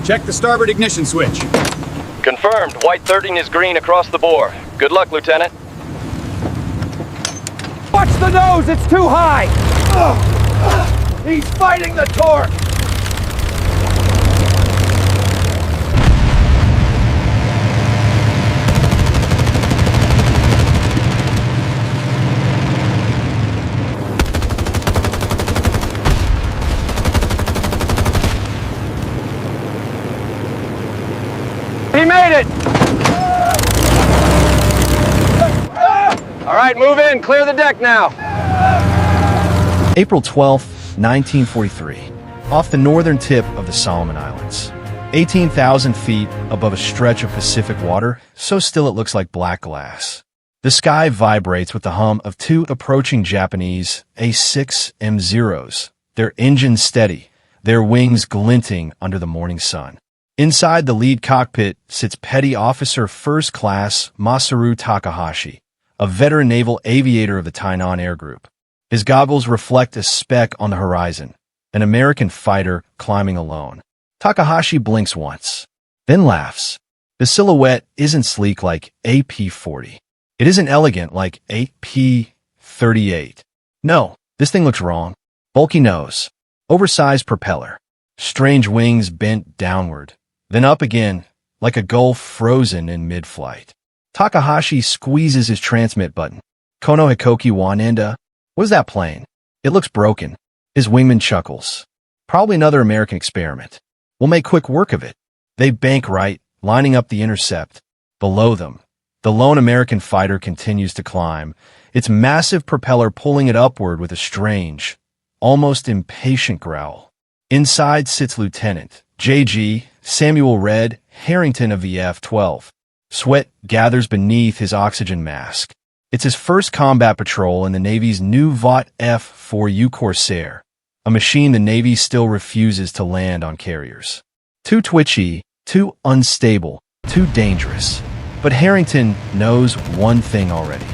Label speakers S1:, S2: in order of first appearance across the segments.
S1: Check the starboard ignition switch.
S2: Confirmed. White 13 is green across the bore. Good luck, Lieutenant.
S3: Watch the nose, it's too high! He's fighting the torque! He made it! All right, move in. Clear the deck now.
S4: April 12, 1943, off the northern tip of the Solomon Islands. 18,000 feet above a stretch of Pacific water, so still it looks like black glass. The sky vibrates with the hum of two approaching Japanese A6 M0s, their engines steady, their wings glinting under the morning sun. Inside the lead cockpit sits Petty Officer First Class Masaru Takahashi, a veteran naval aviator of the Tainan Air Group. His goggles reflect a speck on the horizon, an American fighter climbing alone. Takahashi blinks once, then laughs. The silhouette isn't sleek like AP-40. It isn't elegant like AP-38. No, this thing looks wrong. Bulky nose, oversized propeller, strange wings bent downward, then up again, like a gull frozen in mid-flight. Takahashi squeezes his transmit button. Kono Hikoki Wanenda? What is that plane? It looks broken. His wingman chuckles. Probably another American experiment. We'll make quick work of it. They bank right, lining up the intercept. Below them, the lone American fighter continues to climb, its massive propeller pulling it upward with a strange, almost impatient growl. Inside sits Lieutenant J.G. Samuel Red Harrington of the F-12. Sweat gathers beneath his oxygen mask. It's his first combat patrol in the Navy's new Vought F4U Corsair, a machine the Navy still refuses to land on carriers. Too twitchy, too unstable, too dangerous. But Harrington knows one thing already.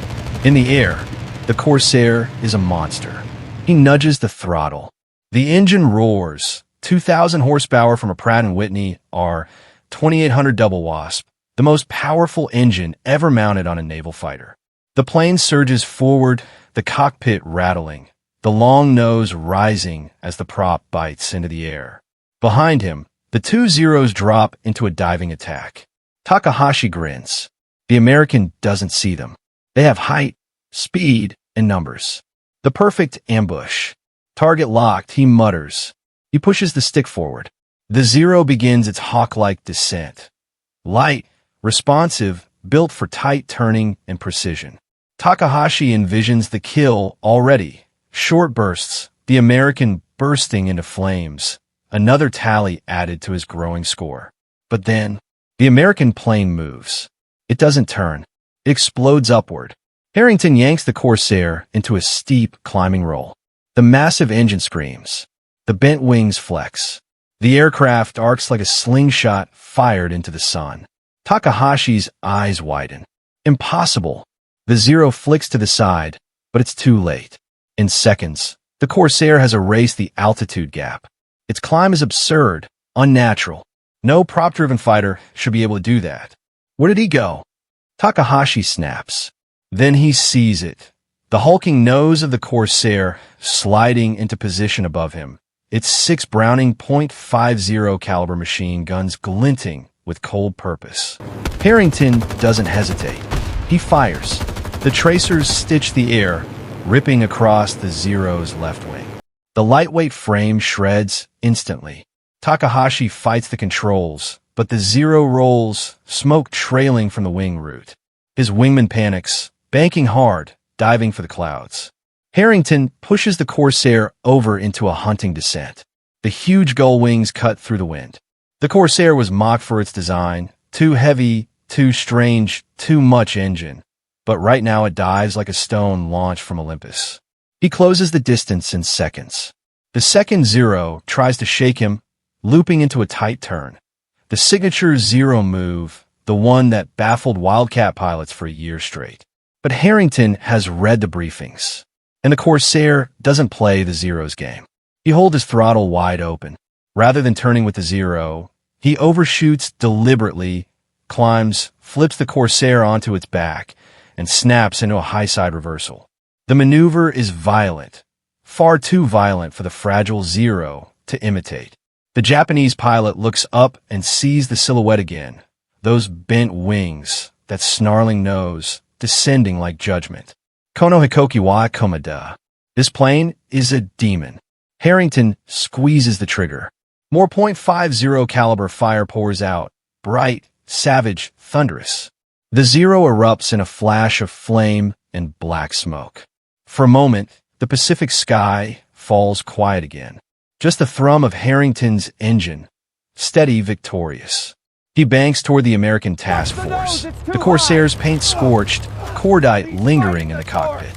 S4: In the air, the Corsair is a monster. He nudges the throttle. The engine roars. 2,000 horsepower from a Pratt & Whitney R 2800 Double Wasp, the most powerful engine ever mounted on a naval fighter. The plane surges forward, the cockpit rattling, the long nose rising as the prop bites into the air. Behind him, the two Zeros drop into a diving attack. Takahashi grins. The American doesn't see them. They have height, speed, and numbers. The perfect ambush. Target locked, he mutters. He pushes the stick forward. The Zero begins its hawk-like descent. Light, responsive, built for tight turning and precision. Takahashi envisions the kill already. Short bursts, the American bursting into flames. Another tally added to his growing score. But then, the American plane moves. It doesn't turn. It explodes upward. Harrington yanks the Corsair into a steep climbing roll. The massive engine screams. The bent wings flex. The aircraft arcs like a slingshot fired into the sun. Takahashi's eyes widen. Impossible. The Zero flicks to the side, but it's too late. In seconds, the Corsair has erased the altitude gap. Its climb is absurd, unnatural. No prop-driven fighter should be able to do that. Where did he go? Takahashi snaps. Then he sees it. The hulking nose of the Corsair sliding into position above him. Its 6 Browning .50 caliber machine guns glinting with cold purpose. Harrington doesn't hesitate. He fires. The tracers stitch the air, ripping across the Zero's left wing. The lightweight frame shreds instantly. Takahashi fights the controls, but the Zero rolls, smoke trailing from the wing root. His wingman panics, banking hard, diving for the clouds. Harrington pushes the Corsair over into a hunting descent. The huge gull wings cut through the wind. The Corsair was mocked for its design, too heavy, too strange, too much engine. But right now it dives like a stone launched from Olympus. He closes the distance in seconds. The second Zero tries to shake him, looping into a tight turn. The signature Zero move, the one that baffled Wildcat pilots for a year straight. But Harrington has read the briefings. And the Corsair doesn't play the Zero's game. He holds his throttle wide open. Rather than turning with the Zero, He overshoots deliberately, climbs, flips the Corsair onto its back, and snaps into a high-side reversal. The maneuver is violent, far too violent for the fragile Zero to imitate. The Japanese pilot looks up and sees the silhouette again, those bent wings, that snarling nose, descending like judgment. Kono Hikoki wa Komada. This plane is a demon. Harrington squeezes the trigger. More .50 caliber fire pours out, bright, savage, thunderous. The Zero erupts in a flash of flame and black smoke. For a moment, the Pacific sky falls quiet again. Just the thrum of Harrington's engine, steady, victorious. He banks toward the American task force, the Corsair's paint scorched, cordite lingering in the cockpit.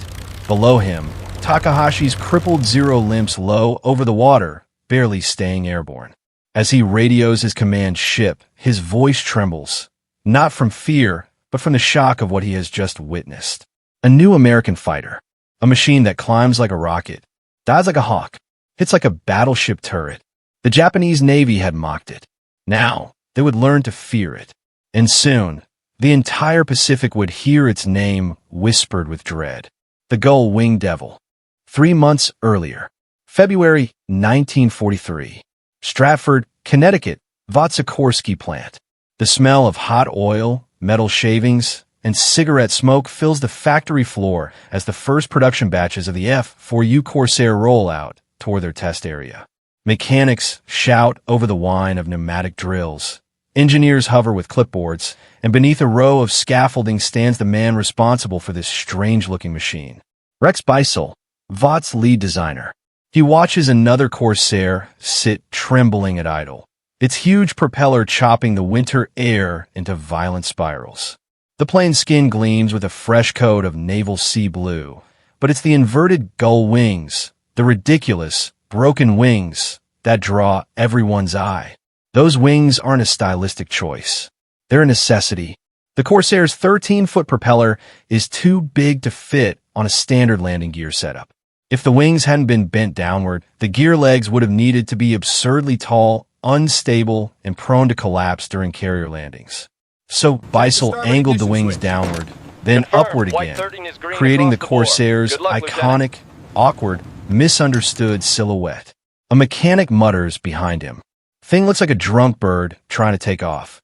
S4: Below him, Takahashi's crippled Zero limps low over the water, barely staying airborne. As he radios his command ship, his voice trembles, not from fear, but from the shock of what he has just witnessed. A new American fighter, a machine that climbs like a rocket, dies like a hawk, hits like a battleship turret. The Japanese Navy had mocked it. Now, they would learn to fear it. And soon, the entire Pacific would hear its name whispered with dread. The Gull Wing Devil. 3 months earlier, February 1943, Stratford, Connecticut, Sikorsky plant. The smell of hot oil, metal shavings, and cigarette smoke fills the factory floor as the first production batches of the F4U Corsair roll out toward their test area. Mechanics shout over the whine of pneumatic drills. Engineers hover with clipboards, and beneath a row of scaffolding stands the man responsible for this strange-looking machine. Rex Beisel, Vought's lead designer. He watches another Corsair sit trembling at idle, its huge propeller chopping the winter air into violent spirals. The plane's skin gleams with a fresh coat of naval sea blue, but it's the inverted gull wings, the ridiculous, broken wings, that draw everyone's eye. Those wings aren't a stylistic choice. They're a necessity. The Corsair's 13-foot propeller is too big to fit on a standard landing gear setup. If the wings hadn't been bent downward, the gear legs would have needed to be absurdly tall, unstable, and prone to collapse during carrier landings. So Beisel angled the wings downward, then upward again, creating the Corsair's iconic, awkward, misunderstood silhouette. A mechanic mutters behind him. Thing looks like a drunk bird trying to take off.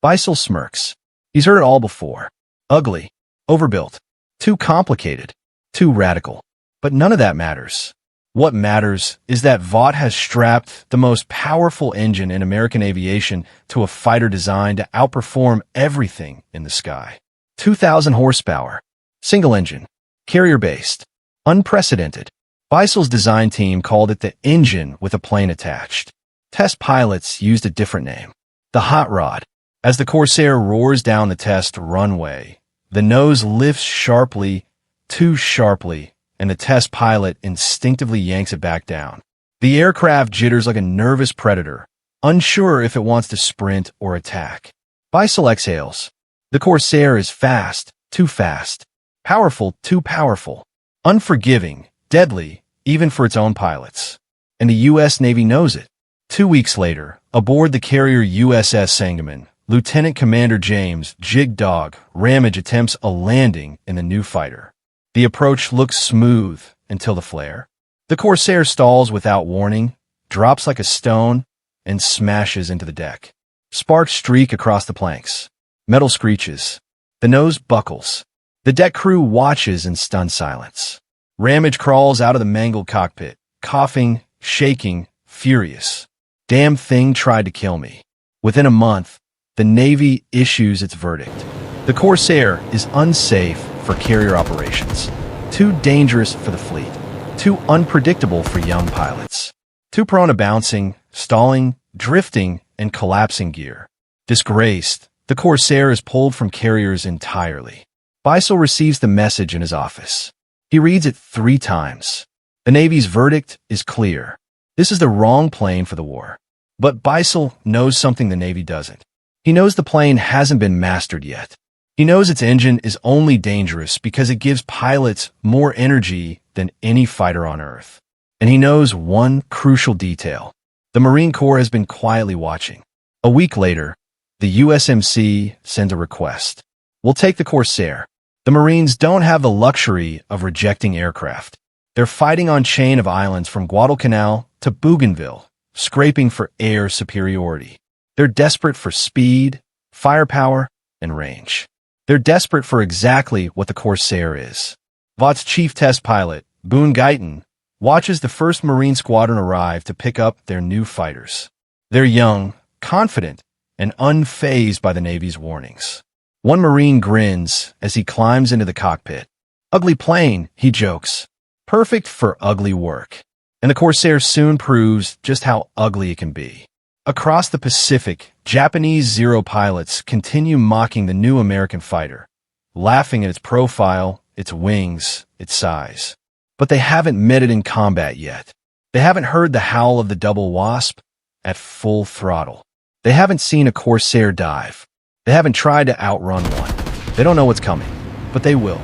S4: Beisel smirks. He's heard it all before. Ugly, overbuilt, too complicated, too radical. But none of that matters. What matters is that Vought has strapped the most powerful engine in American aviation to a fighter designed to outperform everything in the sky. 2,000 horsepower, single engine, carrier-based, unprecedented. Beisel's design team called it the engine with a plane attached. Test pilots used a different name, the hot rod. As the Corsair roars down the test runway, the nose lifts sharply, too sharply, and the test pilot instinctively yanks it back down. The aircraft jitters like a nervous predator, unsure if it wants to sprint or attack. Beisel exhales. The Corsair is fast, too fast, powerful, too powerful, unforgiving, deadly, even for its own pilots. And the U.S. Navy knows it. 2 weeks later, aboard the carrier USS Sangamon, Lieutenant Commander James Jig Dog Ramage attempts a landing in the new fighter. The approach looks smooth until the flare. The Corsair stalls without warning, drops like a stone, and smashes into the deck. Sparks streak across the planks. Metal screeches. The nose buckles. The deck crew watches in stunned silence. Ramage crawls out of the mangled cockpit, coughing, shaking, furious. Damn thing tried to kill me. Within a month, the Navy issues its verdict. The Corsair is unsafe for carrier operations, too dangerous for the fleet, too unpredictable for young pilots, too prone to bouncing, stalling, drifting, and collapsing gear. Disgraced, the Corsair is pulled from carriers entirely. Beisel receives the message in his office. He reads it 3 times. The Navy's verdict is clear. This is the wrong plane for the war. But Beisel knows something the Navy doesn't. He knows the plane hasn't been mastered yet. He knows its engine is only dangerous because it gives pilots more energy than any fighter on Earth. And he knows one crucial detail. The Marine Corps has been quietly watching. A week later, the USMC sends a request. We'll take the Corsair. The Marines don't have the luxury of rejecting aircraft. They're fighting on chain of islands from Guadalcanal to Bougainville, scraping for air superiority. They're desperate for speed, firepower, and range. They're desperate for exactly what the Corsair is. Vaught's chief test pilot, Boone Guyton, watches the 1st Marine Squadron arrive to pick up their new fighters. They're young, confident, and unfazed by the Navy's warnings. One Marine grins as he climbs into the cockpit. Ugly plane, he jokes. Perfect for ugly work. And the Corsair soon proves just how ugly it can be. Across the Pacific, Japanese Zero pilots continue mocking the new American fighter, laughing at its profile, its wings, its size. But they haven't met it in combat yet. They haven't heard the howl of the double wasp at full throttle. They haven't seen a Corsair dive. They haven't tried to outrun one. They don't know what's coming, but they will.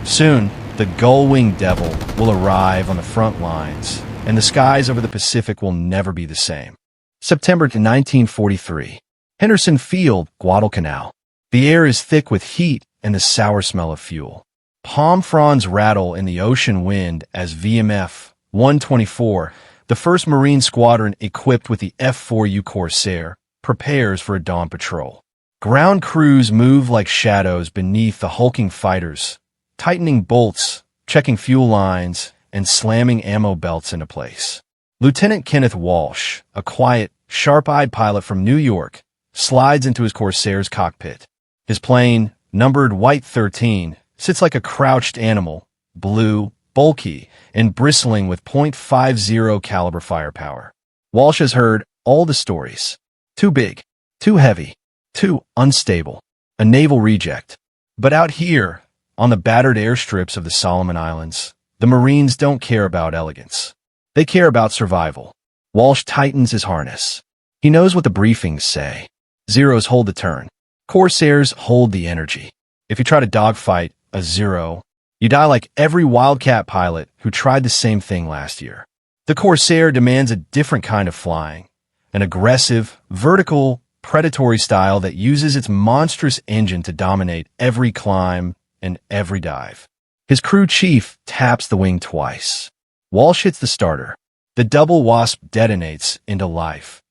S4: Soon, the Gull Wing Devil will arrive on the front lines, and the skies over the Pacific will never be the same. September 1943. Henderson Field, Guadalcanal. The air is thick with heat and the sour smell of fuel. Palm fronds rattle in the ocean wind as VMF 124, the 1st Marine Squadron equipped with the F4U Corsair, prepares for a dawn patrol. Ground crews move like shadows beneath the hulking fighters, tightening bolts, checking fuel lines, and slamming ammo belts into place. Lieutenant Kenneth Walsh, a quiet, sharp-eyed pilot from New York, slides into his Corsair's cockpit. His plane, numbered White 13, sits like a crouched animal, blue, bulky, and bristling with .50 caliber firepower. Walsh has heard all the stories. Too big, too heavy, too unstable, a naval reject. But out here, on the battered airstrips of the Solomon Islands, the Marines don't care about elegance. They care about survival. Walsh tightens his harness. He knows what the briefings say. Zeros hold the turn. Corsairs hold the energy. If you try to dogfight a Zero, you die like every Wildcat pilot who tried the same thing last year. The Corsair demands a different kind of flying, an aggressive, vertical, predatory style that uses its monstrous engine to dominate every climb and every dive. His crew chief taps the wing twice. Walsh hits the starter. The double wasp detonates into life.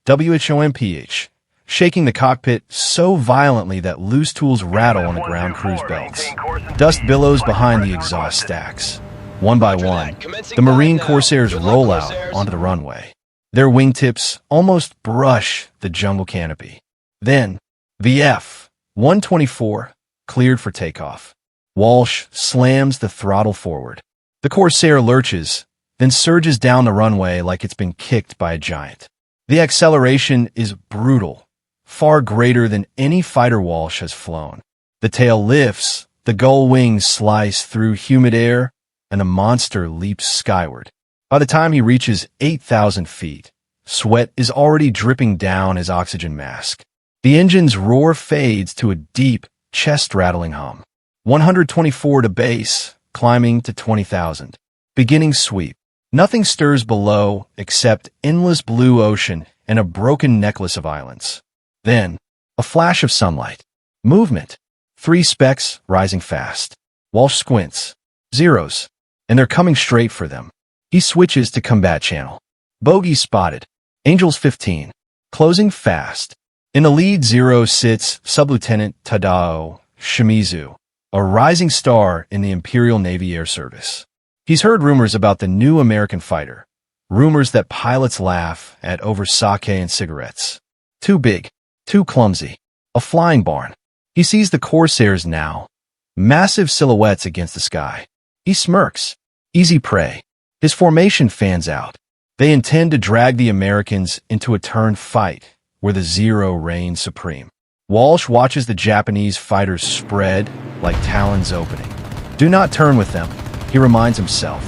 S4: WHOMPH, shaking the cockpit so violently that loose tools rattle on the ground crew's belts. Dust billows behind the exhaust stacks. One by one, the Marine Corsairs roll out onto the runway. Their wingtips almost brush the jungle canopy. Then, the F-124 cleared for takeoff. Walsh slams the throttle forward. The Corsair lurches, then surges down the runway like it's been kicked by a giant. The acceleration is brutal, far greater than any fighter Walsh has flown. The tail lifts, the gull wings slice through humid air, and the monster leaps skyward. By the time he reaches 8,000 feet, sweat is already dripping down his oxygen mask. The engine's roar fades to a deep, chest-rattling hum. 124 to base, climbing to 20,000. Beginning sweep. Nothing stirs below except endless blue ocean and a broken necklace of islands. Then, a flash of sunlight. Movement. 3 specks rising fast. Walsh squints. Zeros. And they're coming straight for them. He switches to combat channel. Bogey spotted. Angels 15. Closing fast. In the lead Zero sits Sub-Lieutenant Tadao Shimizu, a rising star in the Imperial Navy Air Service. He's heard rumors about the new American fighter, rumors that pilots laugh at over sake and cigarettes. Too big, too clumsy, a flying barn. He sees the Corsairs now, massive silhouettes against the sky. He smirks. Easy prey. His formation fans out. They intend to drag the Americans into a turn fight where the Zero reigns supreme. Walsh watches the Japanese fighters spread like talons opening. Do not turn with them, he reminds himself.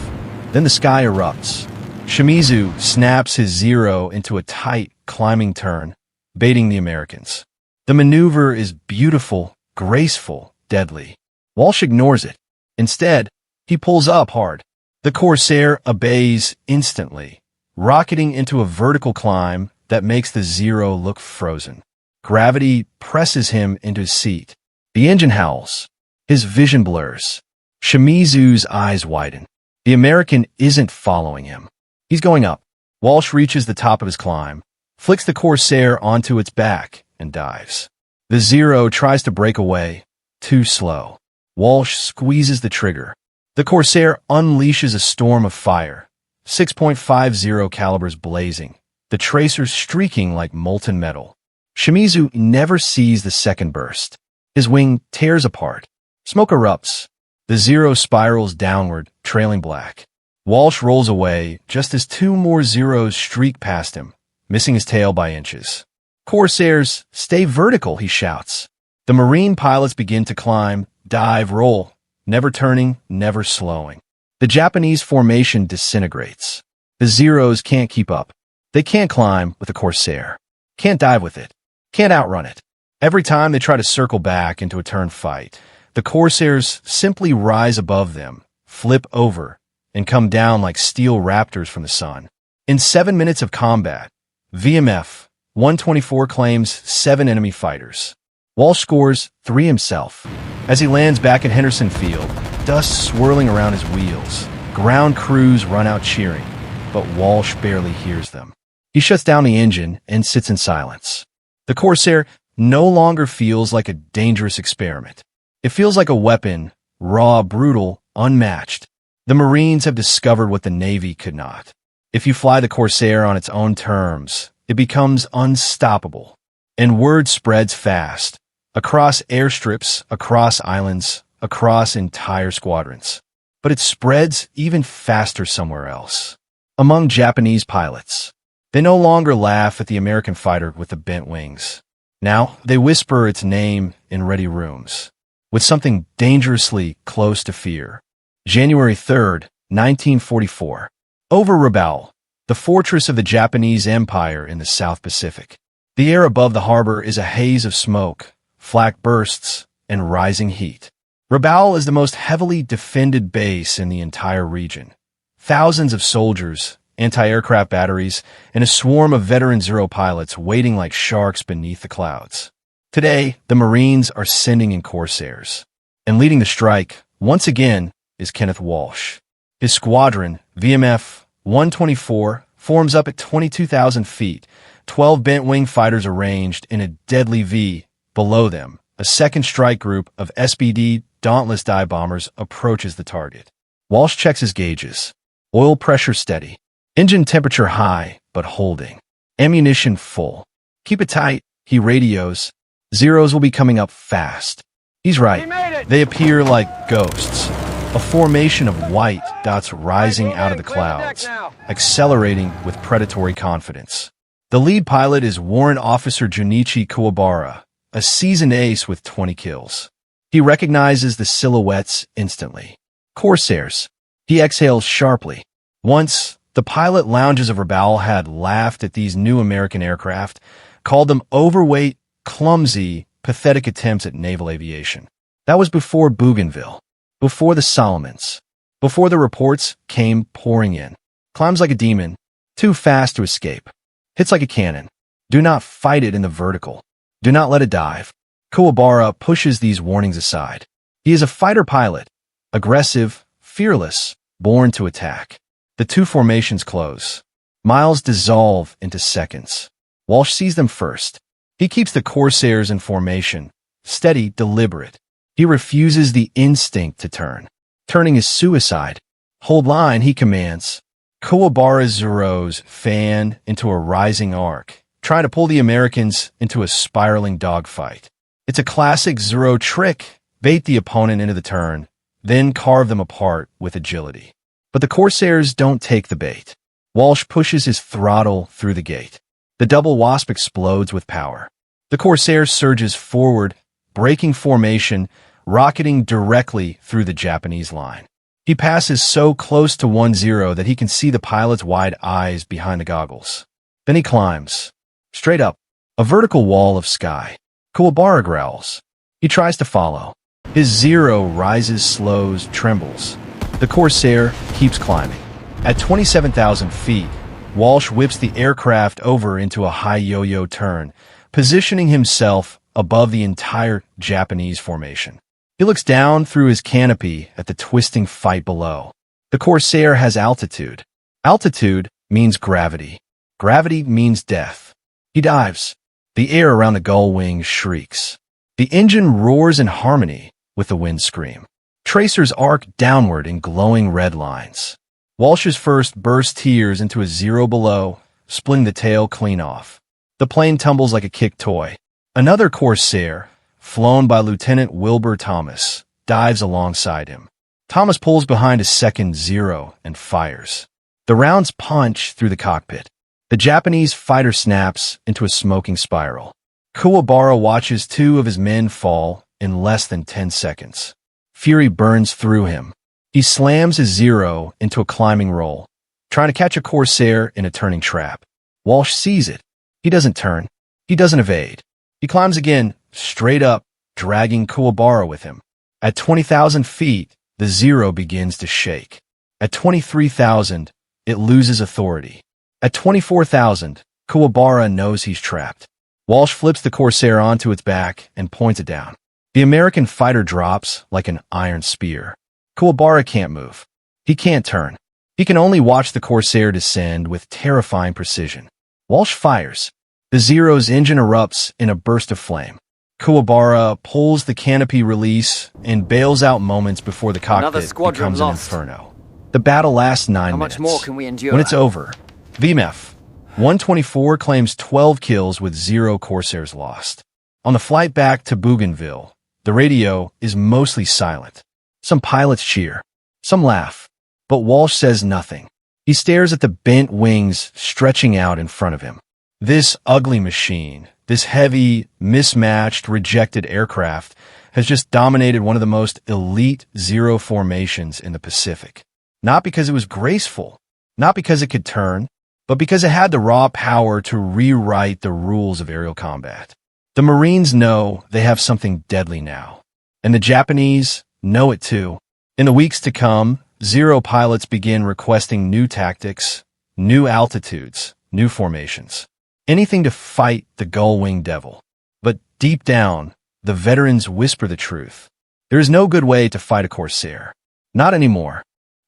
S4: Then the sky erupts. Shimizu snaps his Zero into a tight, climbing turn, baiting the Americans. The maneuver is beautiful, graceful, deadly. Walsh ignores it. Instead, he pulls up hard. The Corsair obeys instantly, rocketing into a vertical climb that makes the Zero look frozen. Gravity presses him into his seat. The engine howls. His vision blurs. Shimizu's eyes widen. The American isn't following him. He's going up. Walsh reaches the top of his climb, flicks the Corsair onto its back, and dives. The Zero tries to break away. Too slow. Walsh squeezes the trigger. The Corsair unleashes a storm of fire. 6.50 calibers blazing. The tracers streaking like molten metal. Shimizu never sees the second burst. His wing tears apart. Smoke erupts. The Zero spirals downward, trailing black. Walsh rolls away just as two more Zeros streak past him, missing his tail by inches. Corsairs, stay vertical, he shouts. The Marine pilots begin to climb, dive, roll, never turning, never slowing. The Japanese formation disintegrates. The Zeros can't keep up. They can't climb with the Corsair. Can't dive with it. Can't outrun it. Every time they try to circle back into a turn fight, the Corsairs simply rise above them, flip over, and come down like steel raptors from the sun. In 7 minutes of combat, VMF 124 claims 7 enemy fighters. Walsh scores 3 himself. As he lands back at Henderson Field, dust swirling around his wheels, ground crews run out cheering, but Walsh barely hears them. He shuts down the engine and sits in silence. The Corsair no longer feels like a dangerous experiment. It feels like a weapon, raw, brutal, unmatched. The Marines have discovered what the Navy could not. If you fly the Corsair on its own terms, it becomes unstoppable. And word spreads fast, across airstrips, across islands, across entire squadrons. But it spreads even faster somewhere else. Among Japanese pilots. They no longer laugh at the American fighter with the bent wings. Now, they whisper its name in ready rooms, with something dangerously close to fear. January 3rd, 1944. Over Rabaul, the fortress of the Japanese Empire in the South Pacific. The air above the harbor is a haze of smoke, flak bursts, and rising heat. Rabaul is the most heavily defended base in the entire region. Thousands of soldiers, anti-aircraft batteries, and a swarm of veteran Zero pilots waiting like sharks beneath the clouds. Today, the Marines are sending in Corsairs. And leading the strike, once again, is Kenneth Walsh. His squadron, VMF 124, forms up at 22,000 feet, 12 bent-wing fighters arranged in a deadly V. Below them, a second strike group of SBD Dauntless dive bombers approaches the target. Walsh checks his gauges. Oil pressure steady. Engine temperature high, but holding. Ammunition full. Keep it tight, he radios. Zeros will be coming up fast. He's right. They appear like ghosts. A formation of white dots rising out of the clouds, accelerating with predatory confidence. The lead pilot is Warrant Officer Junichi Kuwabara, a seasoned ace with 20 kills. He recognizes the silhouettes instantly. Corsairs. He exhales sharply. Once, the pilot lounges of Rabaul had laughed at these new American aircraft, called them overweight, clumsy, pathetic attempts at naval aviation. That was before Bougainville, before the Solomons, before the reports came pouring in. Climbs like a demon, too fast to escape. Hits like a cannon. Do not fight it in the vertical. Do not let it dive. Kuwabara pushes these warnings aside. He is a fighter pilot, aggressive, fearless, born to attack. The two formations close. Miles dissolve into seconds. Walsh sees them first. He keeps the Corsairs in formation, steady, deliberate. He refuses the instinct to turn. Turning is suicide. Hold line, he commands. Kuwabara's Zeros fan into a rising arc, trying to pull the Americans into a spiraling dogfight. It's a classic Zero trick. Bait the opponent into the turn, then carve them apart with agility. But the Corsairs don't take the bait. Walsh pushes his throttle through the gate. The double Wasp explodes with power. The Corsair surges forward, breaking formation, rocketing directly through the Japanese line. He passes so close to 1-0 that he can see the pilot's wide eyes behind the goggles. Then he climbs. Straight up. A vertical wall of sky. Kuwabara growls. He tries to follow. His Zero rises, slows, trembles. The Corsair keeps climbing. At 27,000 feet, Walsh whips the aircraft over into a high yo-yo turn, positioning himself above the entire Japanese formation. He looks down through his canopy at the twisting fight below. The Corsair has altitude. Altitude means gravity. Gravity means death. He dives. The air around the Gull Wing shrieks. The engine roars in harmony with the wind scream. Tracers arc downward in glowing red lines. Walsh's first bursts tears into a zero below, splitting the tail clean off. The plane tumbles like a kicked toy. Another Corsair, flown by Lieutenant Wilbur Thomas, dives alongside him. Thomas pulls behind a second zero and fires. The rounds punch through the cockpit. The Japanese fighter snaps into a smoking spiral. Kuwabara watches two of his men fall in less than 10 seconds. Fury burns through him. He slams his zero into a climbing roll, trying to catch a Corsair in a turning trap. Walsh sees it. He doesn't turn. He doesn't evade. He climbs again, straight up, dragging Kuwabara with him. At 20,000 feet, the zero begins to shake. At 23,000, it loses authority. At 24,000, Kuwabara knows he's trapped. Walsh flips the Corsair onto its back and points it down. The American fighter drops like an iron spear. Kuwabara can't move. He can't turn. He can only watch the Corsair descend with terrifying precision. Walsh fires. The Zero's engine erupts in a burst of flame. Kuwabara pulls the canopy release and bails out moments before the cockpit becomes an inferno. The battle lasts 9 minutes.
S1: How much more can we endure?
S4: When it's over, VMF 124 claims 12 kills with 0 Corsairs lost. On the flight back to Bougainville, the radio is mostly silent. Some pilots cheer. Some laugh. But Walsh says nothing. He stares at the bent wings stretching out in front of him. This ugly machine, this heavy, mismatched, rejected aircraft has just dominated one of the most elite zero formations in the Pacific. Not because it was graceful, not because it could turn, but because it had the raw power to rewrite the rules of aerial combat. The Marines know they have something deadly now, and the Japanese know it too. In the weeks to come, Zero pilots begin requesting new tactics, new altitudes, new formations. Anything to fight the Gull Wing Devil. But deep down, the veterans whisper the truth. There is no good way to fight a Corsair. Not anymore.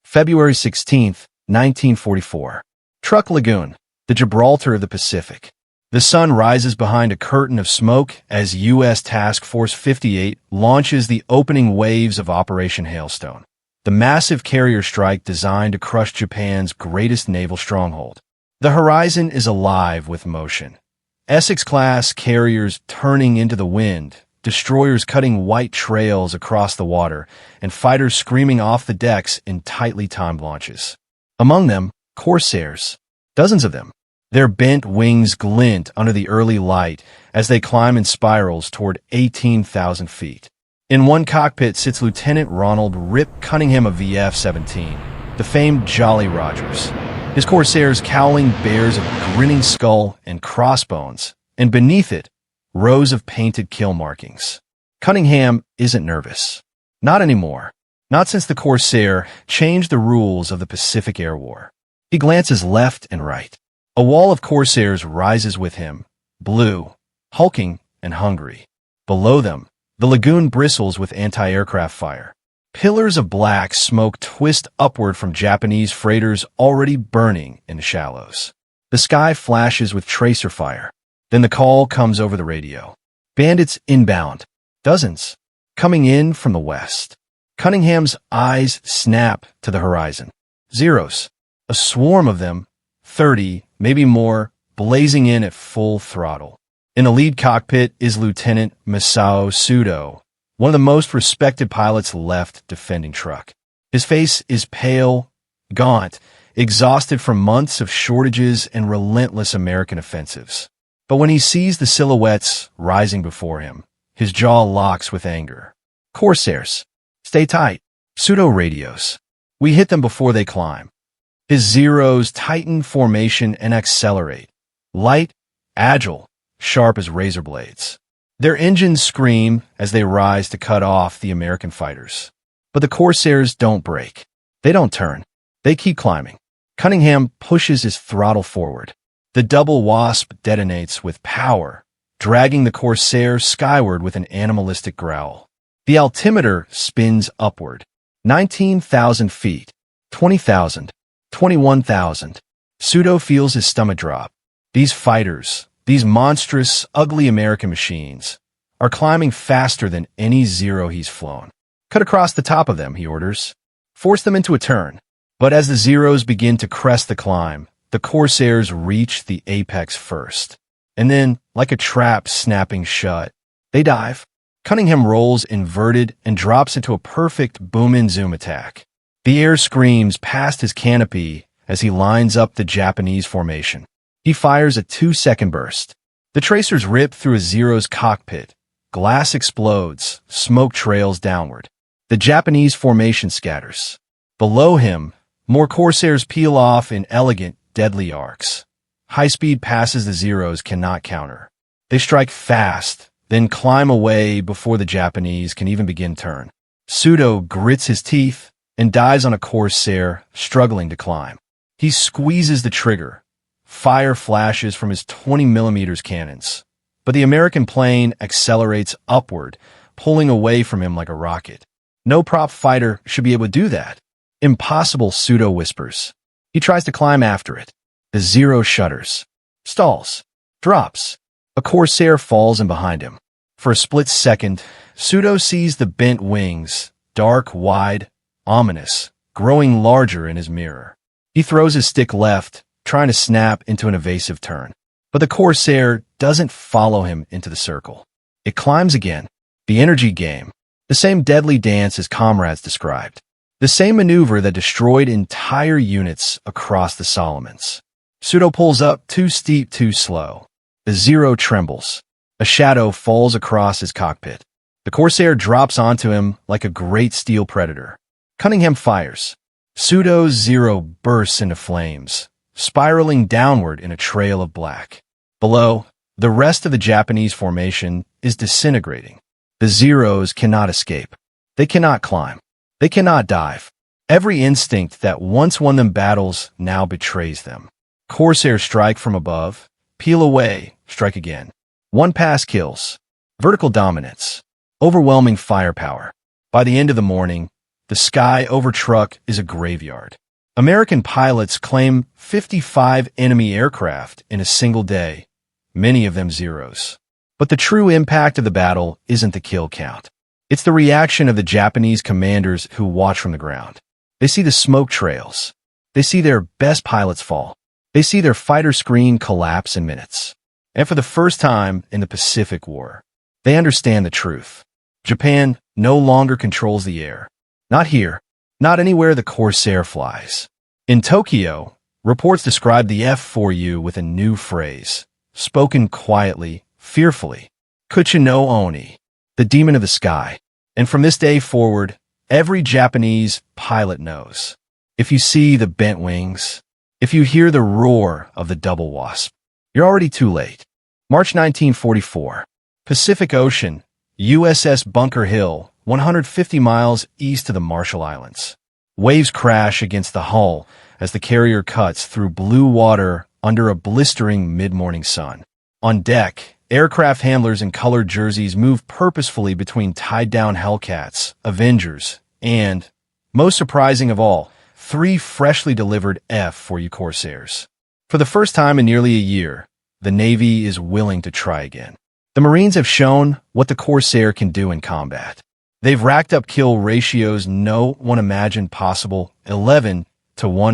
S4: February 16th, 1944. Truck Lagoon, the Gibraltar of the Pacific. The sun rises behind a curtain of smoke as U.S. Task Force 58 launches the opening waves of Operation Hailstone, the massive carrier strike designed to crush Japan's greatest naval stronghold. The horizon is alive with motion. Essex-class carriers turning into the wind, destroyers cutting white trails across the water, and fighters screaming off the decks in tightly timed launches. Among them, Corsairs, dozens of them. Their bent wings glint under the early light as they climb in spirals toward 18,000 feet. In one cockpit sits Lieutenant Ronald Rip Cunningham of VF-17, the famed Jolly Rogers. His Corsairs cowling bears a grinning skull and crossbones, and beneath it, rows of painted kill markings. Cunningham isn't nervous. Not anymore. Not since the Corsair changed the rules of the Pacific Air War. He glances left and right. A wall of Corsairs rises with him, blue, hulking, and hungry. Below them, the lagoon bristles with anti-aircraft fire. Pillars of black smoke twist upward from Japanese freighters already burning in the shallows. The sky flashes with tracer fire. Then the call comes over the radio. Bandits inbound. Dozens. Coming in from the west. Cunningham's eyes snap to the horizon. Zeros. A swarm of them, 30, maybe more, blazing in at full throttle. In the lead cockpit is Lieutenant Masao Sudo, one of the most respected pilots left defending truck. His face is pale, gaunt, exhausted from months of shortages and relentless American offensives. But when he sees the silhouettes rising before him, his jaw locks with anger. Corsairs. Stay tight. Pseudo radios. We hit them before they climb. His Zeros tighten formation and accelerate. Light, agile, sharp as razor blades. Their engines scream as they rise to cut off the American fighters. But the Corsairs don't break. They don't turn. They keep climbing. Cunningham pushes his throttle forward. The double wasp detonates with power, dragging the Corsair skyward with an animalistic growl. The altimeter spins upward. 19,000 feet, 20,000, 21,000. Pseudo feels his stomach drop. These fighters, these monstrous, ugly American machines, are climbing faster than any Zero he's flown. Cut across the top of them, he orders. Force them into a turn. But as the Zeros begin to crest the climb, the Corsairs reach the apex first. And then, like a trap snapping shut, they dive. Cunningham rolls inverted and drops into a perfect boom-in-zoom attack. The air screams past his canopy as he lines up the Japanese formation. He fires a 2-second burst. The tracers rip through a Zero's cockpit. Glass explodes, smoke trails downward. The Japanese formation scatters. Below him, more Corsairs peel off in elegant, deadly arcs. High-speed passes the Zeros cannot counter. They strike fast, then climb away before the Japanese can even begin turn. Pseudo grits his teeth and dies on a Corsair, struggling to climb. He squeezes the trigger. Fire flashes from his 20mm cannons. But the American plane accelerates upward, pulling away from him like a rocket. No prop fighter should be able to do that. Impossible, Pseudo whispers. He tries to climb after it. The Zero shudders. Stalls. Drops. A Corsair falls in behind him. For a split second, Pseudo sees the bent wings, dark, wide, ominous, growing larger in his mirror. He throws his stick left, trying to snap into an evasive turn. But the Corsair doesn't follow him into the circle. It climbs again. The energy game. The same deadly dance his comrades described. The same maneuver that destroyed entire units across the Solomons. Pseudo pulls up too steep, too slow. The Zero trembles. A shadow falls across his cockpit. The Corsair drops onto him like a great steel predator. Cunningham fires. Pseudo's Zero bursts into flames, spiraling downward in a trail of black. Below, the rest of the Japanese formation is disintegrating. The Zeros cannot escape. They cannot climb. They cannot dive. Every instinct that once won them battles now betrays them. Corsairs strike from above, peel away, strike again. One pass kills. Vertical dominance. Overwhelming firepower. By the end of the morning, the sky over Truk is a graveyard. American pilots claim 55 enemy aircraft in a single day, many of them Zeros. But the true impact of the battle isn't the kill count. It's the reaction of the Japanese commanders who watch from the ground. They see the smoke trails. They see their best pilots fall. They see their fighter screen collapse in minutes. And for the first time in the Pacific War, they understand the truth. Japan no longer controls the air. Not here. Not anywhere the Corsair flies. In Tokyo, reports describe the F4U with a new phrase, spoken quietly, fearfully. Kuchi no Oni. The demon of the sky. And from this day forward, every Japanese pilot knows. If you see the bent wings, if you hear the roar of the double wasp, you're already too late. March 1944. Pacific Ocean, USS Bunker Hill, 150 miles east of the Marshall Islands. Waves crash against the hull as the carrier cuts through blue water under a blistering mid-morning sun. On deck, aircraft handlers in colored jerseys move purposefully between tied-down Hellcats, Avengers, and, most surprising of all, 3 freshly delivered F4U Corsairs. For the first time in nearly a year, the Navy is willing to try again. The Marines have shown what the Corsair can do in combat. They've racked up kill ratios no one imagined possible, 11-1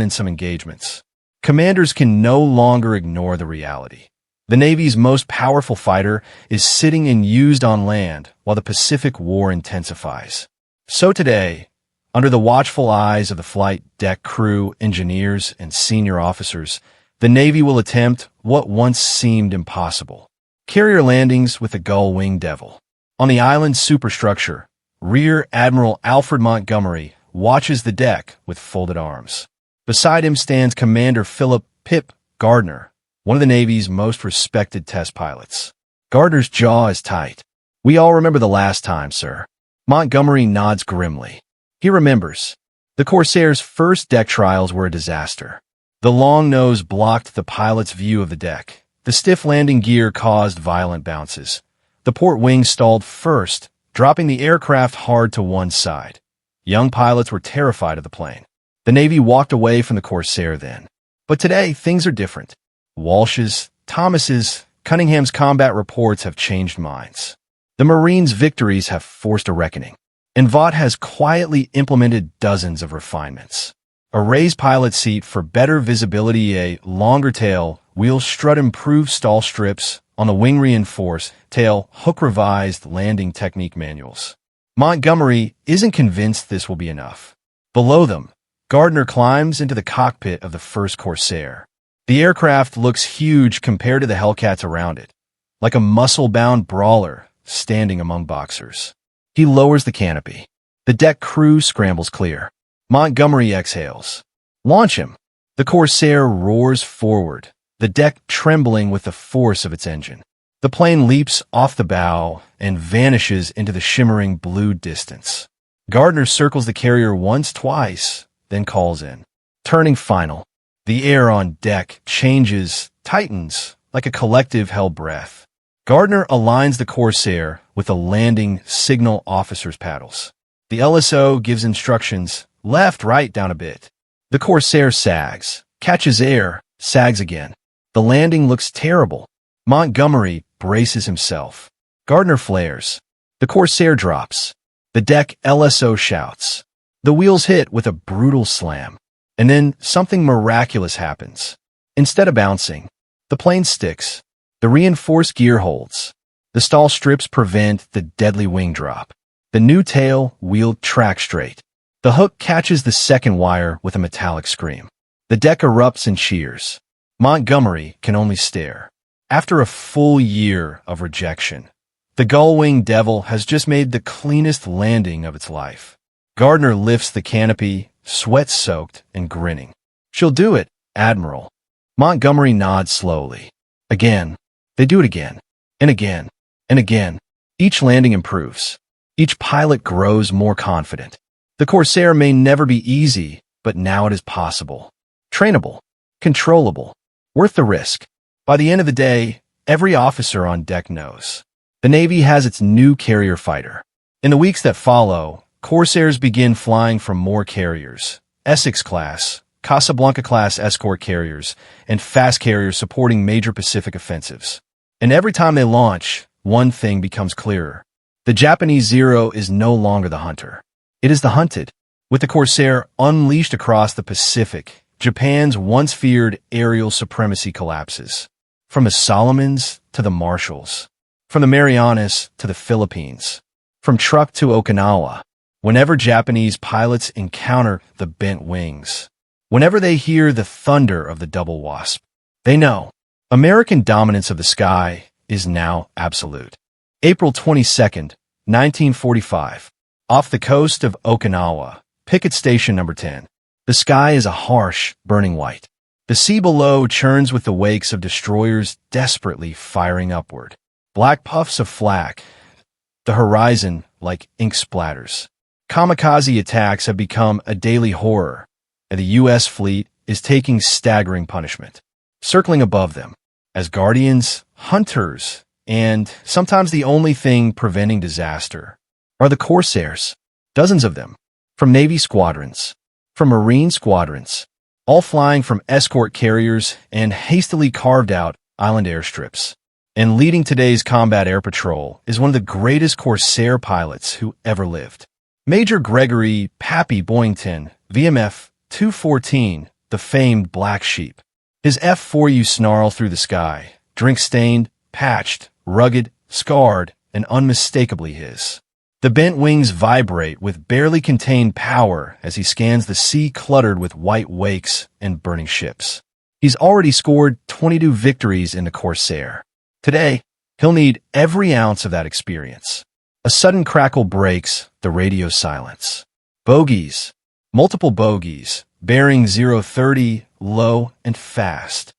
S4: in some engagements. Commanders can no longer ignore the reality. The Navy's most powerful fighter is sitting and used on land while the Pacific War intensifies. So today, under the watchful eyes of the flight deck crew, engineers, and senior officers, the Navy will attempt what once seemed impossible. Carrier landings with the Gull Wing Devil. On the island's superstructure, Rear Admiral Alfred Montgomery watches the deck with folded arms. Beside him stands Commander Philip "Pip" Gardner, one of the Navy's most respected test pilots. Gardner's jaw is tight. "We all remember the last time, sir." Montgomery nods grimly. He remembers. The Corsair's first deck trials were a disaster. The long nose blocked the pilot's view of the deck. The stiff landing gear caused violent bounces. The port wing stalled first, dropping the aircraft hard to one side. Young pilots were terrified of the plane. The Navy walked away from the Corsair then. But today, things are different. Walsh's, Thomas's, Cunningham's combat reports have changed minds. The Marines' victories have forced a reckoning. And Vought has quietly implemented dozens of refinements. A raised pilot seat for better visibility, a longer tail, wheel strut improved stall strips, on the wing reinforced tail, hook revised landing technique manuals. Montgomery isn't convinced this will be enough. Below them, Gardner climbs into the cockpit of the first Corsair. The aircraft looks huge compared to the Hellcats around it, like a muscle-bound brawler standing among boxers. He lowers the canopy. The deck crew scrambles clear. Montgomery exhales. Launch him. The Corsair roars forward, the deck trembling with the force of its engine. The plane leaps off the bow and vanishes into the shimmering blue distance. Gardner circles the carrier once, twice, then calls in. Turning final. The air on deck changes, tightens, like a collective held breath. Gardner aligns the Corsair with the landing signal officer's paddles. The LSO gives instructions, left, right, down a bit. The Corsair sags, catches air, sags again. The landing looks terrible. Montgomery braces himself. Gardner flares. The Corsair drops. The deck LSO shouts. The wheels hit with a brutal slam. And then something miraculous happens. Instead of bouncing, the plane sticks. The reinforced gear holds. The stall strips prevent the deadly wing drop. The new tail wheel tracks straight. The hook catches the second wire with a metallic scream. The deck erupts and cheers. Montgomery can only stare. After a full year of rejection, the Gull Wing Devil has just made the cleanest landing of its life. Gardner lifts the canopy, sweat-soaked and grinning. She'll do it, Admiral. Montgomery nods slowly. Again. They do it again. And again. And again. Each landing improves. Each pilot grows more confident. The Corsair may never be easy, but now it is possible. Trainable. Controllable. Worth the risk. By the end of the day, every officer on deck knows. The Navy has its new carrier fighter. In the weeks that follow, Corsairs begin flying from more carriers. Essex-class, Casablanca-class escort carriers, and fast carriers supporting major Pacific offensives. And every time they launch, one thing becomes clearer. The Japanese Zero is no longer the hunter. It is the hunted. With the Corsair unleashed across the Pacific, Japan's once feared aerial supremacy collapses. From the Solomons to the Marshalls. From the Marianas to the Philippines. From Truk to Okinawa. Whenever Japanese pilots encounter the bent wings, whenever they hear the thunder of the double wasp, they know American dominance of the sky is now absolute. April 22nd, 1945. Off the coast of Okinawa, picket station number 10. The sky is a harsh, burning white. The sea below churns with the wakes of destroyers desperately firing upward. Black puffs of flak. The horizon like ink splatters. Kamikaze attacks have become a daily horror, and the U.S. fleet is taking staggering punishment. Circling above them, as guardians, hunters, and sometimes the only thing preventing disaster, are the Corsairs, dozens of them, from Navy squadrons, from Marine squadrons, all flying from escort carriers and hastily carved-out island airstrips. And leading today's combat air patrol is one of the greatest Corsair pilots who ever lived. Major Gregory Pappy Boyington, VMF 214, the famed Black Sheep. His F4U snarl through the sky, drink-stained, patched, rugged, scarred, and unmistakably his. The bent wings vibrate with barely contained power as he scans the sea cluttered with white wakes and burning ships. He's already scored 22 victories in the Corsair. Today, he'll need every ounce of that experience. A sudden crackle breaks the radio silence. Bogies, multiple bogies, bearing 030, low and fast.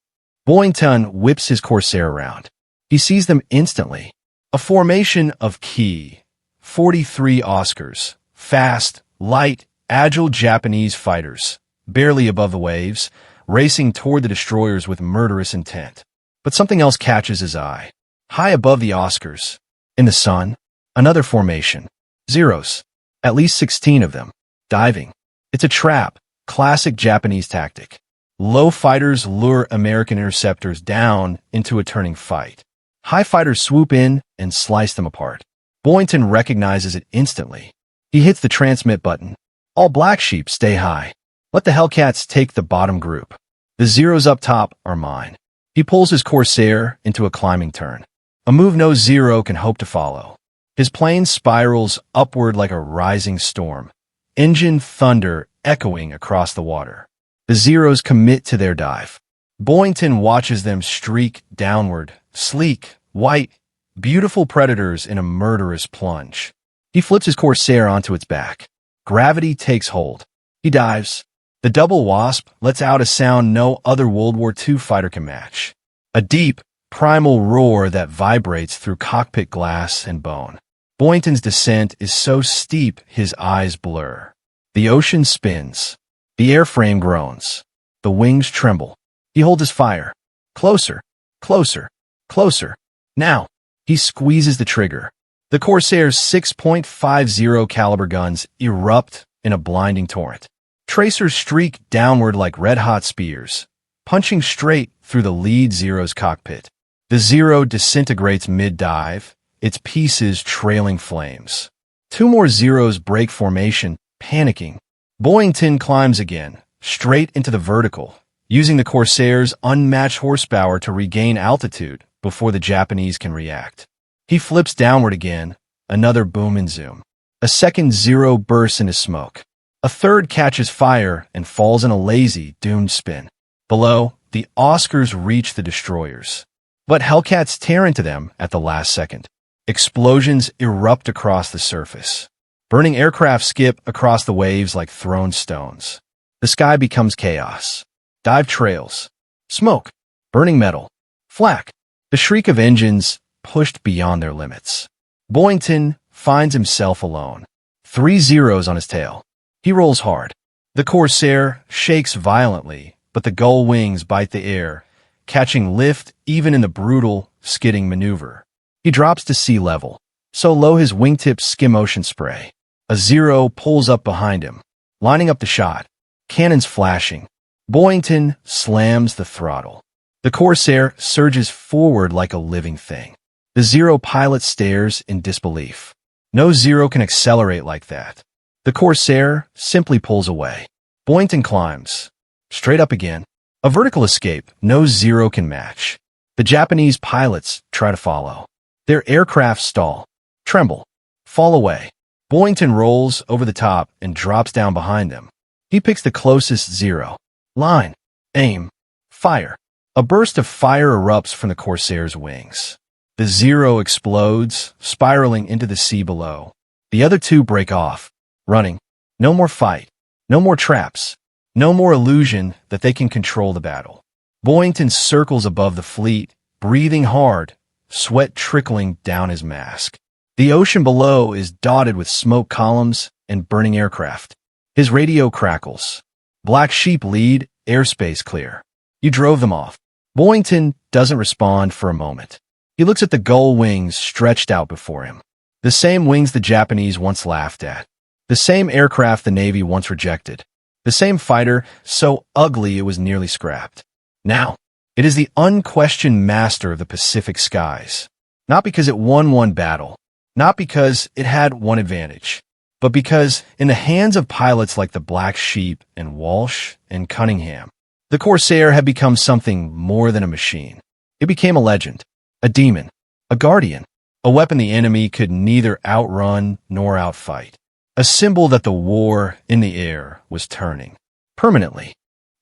S4: Boyington whips his Corsair around. He sees them instantly. A formation of key, 43 Oscars, fast, light, agile Japanese fighters, barely above the waves, racing toward the destroyers with murderous intent. But something else catches his eye. High above the Oscars, in the sun, another formation. Zeros. At least 16 of them. Diving. It's a trap. Classic Japanese tactic. Low fighters lure American interceptors down into a turning fight. High fighters swoop in and slice them apart. Boynton recognizes it instantly. He hits the transmit button. All black sheep stay high. Let the Hellcats take the bottom group. The Zeros up top are mine. He pulls his Corsair into a climbing turn. A move no Zero can hope to follow. His plane spirals upward like a rising storm. Engine thunder echoing across the water. The Zeros commit to their dive. Boynton watches them streak downward, sleek, white, beautiful predators in a murderous plunge. He flips his Corsair onto its back. Gravity takes hold. He dives. The double Wasp lets out a sound no other World War II fighter can match. A deep, primal roar that vibrates through cockpit glass and bone. Boynton's descent is so steep his eyes blur. The ocean spins. The airframe groans. The wings tremble. He holds his fire. Closer, closer, closer. Now, he squeezes the trigger. The Corsair's 6.50 caliber guns erupt in a blinding torrent. Tracers streak downward like red-hot spears, punching straight through the lead Zero's cockpit. The Zero disintegrates mid-dive, its pieces trailing flames. Two more Zeros break formation, panicking. Boynton climbs again, straight into the vertical, using the Corsair's unmatched horsepower to regain altitude before the Japanese can react. He flips downward again, another boom and zoom. A second Zero bursts into smoke. A third catches fire and falls in a lazy, doomed spin. Below, the Oscars reach the destroyers. But Hellcats tear into them at the last second. Explosions erupt across the surface. Burning aircraft skip across the waves like thrown stones. The sky becomes chaos. Dive trails. Smoke. Burning metal. Flak. The shriek of engines pushed beyond their limits. Boynton finds himself alone. 3 Zeros on his tail. He rolls hard. The Corsair shakes violently, but the Gull Wings bite the air, catching lift even in the brutal, skidding maneuver. He drops to sea level, so low his wingtips skim ocean spray. A Zero pulls up behind him, lining up the shot. Cannons flashing. Boynton slams the throttle. The Corsair surges forward like a living thing. The Zero pilot stares in disbelief. No Zero can accelerate like that. The Corsair simply pulls away. Boynton climbs. Straight up again. A vertical escape no Zero can match. The Japanese pilots try to follow. Their aircraft stall, tremble, fall away. Boynton rolls over the top and drops down behind them. He picks the closest Zero. Line, aim, fire. A burst of fire erupts from the Corsair's wings. The Zero explodes, spiraling into the sea below. The other two break off, running. No more fight. No more traps. No more illusion that they can control the battle. Boynton circles above the fleet, breathing hard, sweat trickling down his mask. The ocean below is dotted with smoke columns and burning aircraft. His radio crackles. Black sheep lead, airspace clear. You drove them off. Boynton doesn't respond for a moment. He looks at the Gull Wings stretched out before him. The same wings the Japanese once laughed at. The same aircraft the Navy once rejected. The same fighter so ugly it was nearly scrapped. Now, it is the unquestioned master of the Pacific skies. Not because it won one battle, not because it had one advantage, but because in the hands of pilots like the Black Sheep and Walsh and Cunningham, the Corsair had become something more than a machine. It became a legend, a demon, a guardian, a weapon the enemy could neither outrun nor outfight. A symbol that the war in the air was turning. Permanently.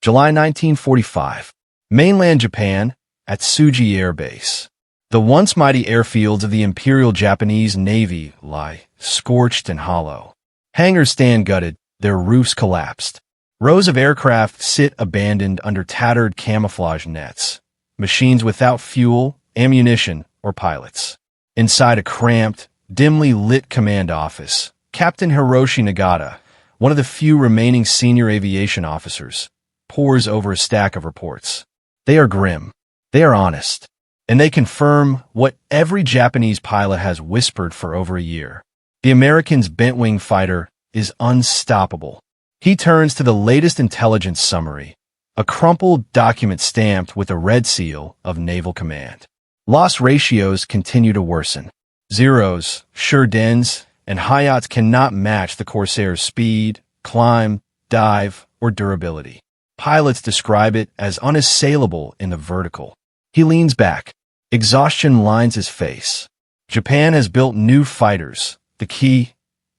S4: July 1945. Mainland Japan, at Tsuji Air Base. The once mighty airfields of the Imperial Japanese Navy lie, scorched and hollow. Hangars stand gutted, their roofs collapsed. Rows of aircraft sit abandoned under tattered camouflage nets. Machines without fuel, ammunition, or pilots. Inside a cramped, dimly lit command office, Captain Hiroshi Nagata, one of the few remaining senior aviation officers, pores over a stack of reports. They are grim. They are honest. And they confirm what every Japanese pilot has whispered for over a year. The American's bent-wing fighter is unstoppable. He turns to the latest intelligence summary, a crumpled document stamped with a red seal of Naval Command. Loss ratios continue to worsen. Zeros, Shurdens, and Hayats cannot match the Corsair's speed, climb, dive, or durability. Pilots describe it as unassailable in the vertical. He leans back. Exhaustion lines his face. Japan has built new fighters, the Ki,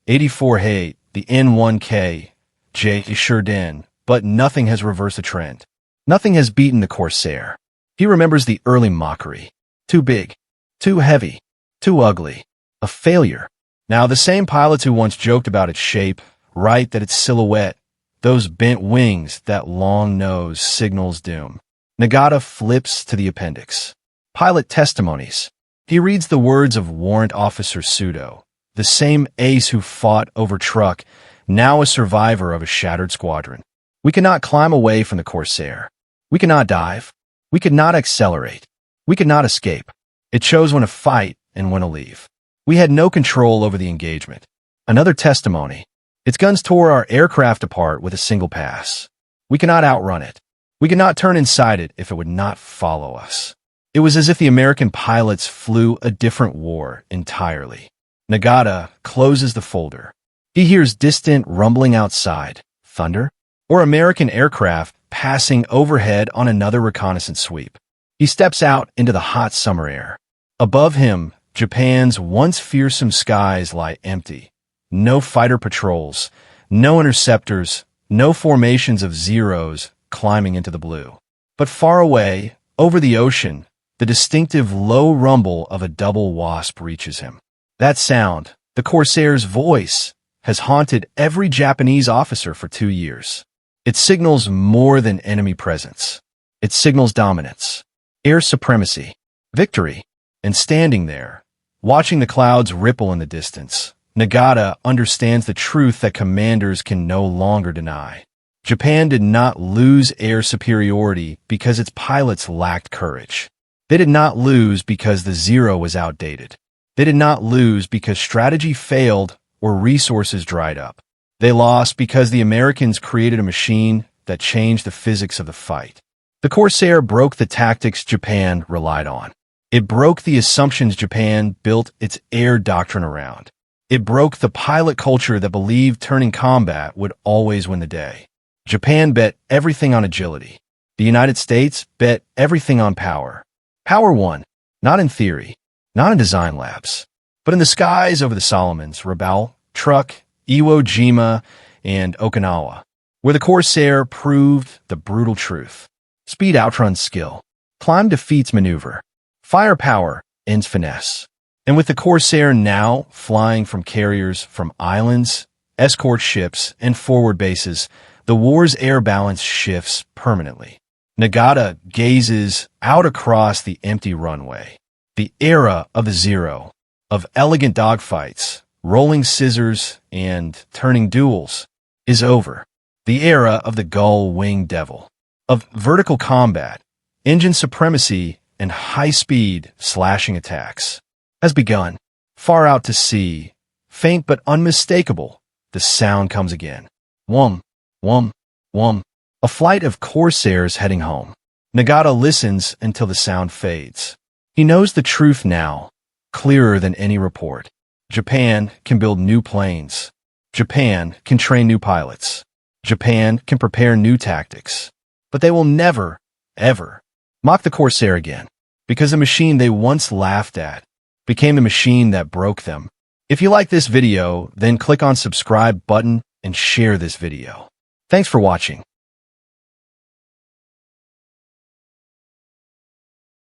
S4: 84 Hate, the N1K, J Shurden, but nothing has reversed the trend. Nothing has beaten the Corsair. He remembers the early mockery. Too big, too heavy, too ugly, a failure. Now the same pilots who once joked about its shape, write that its silhouette, those bent wings, that long nose signals doom. Nagata flips to the appendix. Pilot testimonies. He reads the words of Warrant Officer Sudo, the same ace who fought over truck, now a survivor of a shattered squadron. We cannot climb away from the Corsair. We cannot dive. We could not accelerate. We could not escape. It chose when to fight and when to leave. We had no control over the engagement. Another testimony. Its guns tore our aircraft apart with a single pass. We cannot outrun it. We could not turn inside it if it would not follow us. It was as if the American pilots flew a different war entirely. Nagata closes the folder. He hears distant rumbling outside. Thunder? Or American aircraft passing overhead on another reconnaissance sweep. He steps out into the hot summer air. Above him, Japan's once fearsome skies lie empty. No fighter patrols, no interceptors, no formations of Zeros climbing into the blue. But far away, over the ocean, the distinctive low rumble of a double wasp reaches him. That sound, the Corsair's voice, has haunted every Japanese officer for 2 years. It signals more than enemy presence. It signals dominance, air supremacy, victory. And standing there, watching the clouds ripple in the distance, Nagata understands the truth that commanders can no longer deny. Japan did not lose air superiority because its pilots lacked courage. They did not lose because the Zero was outdated. They did not lose because strategy failed or resources dried up. They lost because the Americans created a machine that changed the physics of the fight. The Corsair broke the tactics Japan relied on. It broke the assumptions Japan built its air doctrine around. It broke the pilot culture that believed turning combat would always win the day. Japan bet everything on agility. The United States bet everything on power. Power won, not in theory, not in design labs, but in the skies over the Solomons, Rabaul, Truk, Iwo Jima, and Okinawa, where the Corsair proved the brutal truth. Speed outruns skill. Climb defeats maneuver. Firepower ends finesse. And with the Corsair now flying from carriers from islands, escort ships, and forward bases, the war's air balance shifts permanently. Nagata gazes out across the empty runway. The era of the Zero, of elegant dogfights, rolling scissors, and turning duels, is over. The era of the Gull Wing Devil, of vertical combat, engine supremacy, and high-speed slashing attacks, has begun. Far out to sea, faint but unmistakable, the sound comes again. Wum, wum, wum. A flight of Corsairs heading home. Nagata listens until the sound fades. He knows the truth now, clearer than any report. Japan can build new planes. Japan can train new pilots. Japan can prepare new tactics. But they will never, ever mock the Corsair again, because the machine they once laughed at became the machine that broke them. If you like this video, then click on subscribe button and share this video. Thanks for watching.